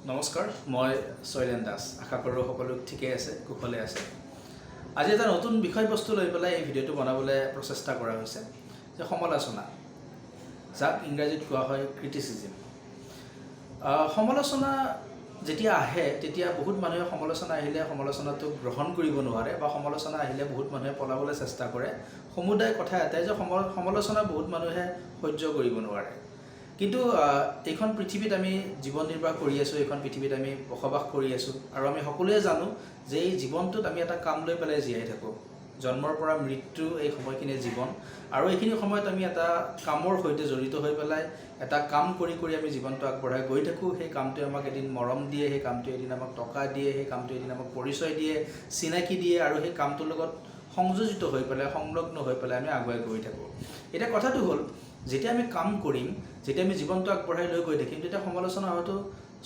নমস্কাৰ, মই শৈলেন দাস। আশা কৰোঁ সকলো ঠিকে আছে, কুশলে আছে। আজি এটা নতুন বিষয়বস্তু লৈ পেলাই এই ভিডিঅ'টো বনাবলৈ প্ৰচেষ্টা কৰা হৈছে যে সমালোচনা, যাক ইংৰাজীত কোৱা হয় ক্ৰিটিচিজিম। সমালোচনা যেতিয়া আহে তেতিয়া বহুত মানুহে সমালোচনা আহিলে সমালোচনাটোক গ্ৰহণ কৰিব নোৱাৰে বা সমালোচনা আহিলে বহুত মানুহে পলাবলৈ চেষ্টা কৰে। সমুদায় কথা এটাই যে সমালোচনা বহুত মানুহে সহ্য কৰিব নোৱাৰে। কিন্তু এইখন পৃথিৱীত আমি জীৱন নিৰ্বাহ কৰি আছোঁ, এইখন পৃথিৱীত আমি বসবাস কৰি আছোঁ আৰু আমি সকলোৱে জানো যে এই জীৱনটোত আমি এটা কাম লৈ পেলাই জীয়াই থাকোঁ। জন্মৰ পৰা মৃত্যু এই সময়খিনি জীৱন, আৰু এইখিনি সময়ত আমি এটা কামৰ সৈতে জড়িত হৈ পেলাই এটা কাম কৰি কৰি আমি জীৱনটো আগবঢ়াই গৈ থাকোঁ। সেই কামটোৱে আমাক এদিন মৰম দিয়ে, সেই কামটোৱে এদিন আমাক টকা দিয়ে, সেই কামটোৱে এদিন আমাক পৰিচয় দিয়ে, চিনাকি দিয়ে, আৰু সেই কামটোৰ লগত সংযোজিত হৈ পেলাই সংলগ্ন হৈ পেলাই আমি আগুৱাই গৈ থাকোঁ। এতিয়া কথাটো হ'ল, যেতিয়া আমি কাম কৰিম, যেতিয়া আমি জীৱনটো আগবঢ়াই লৈ গৈ থাকিম, তেতিয়া সমালোচনা হয়তো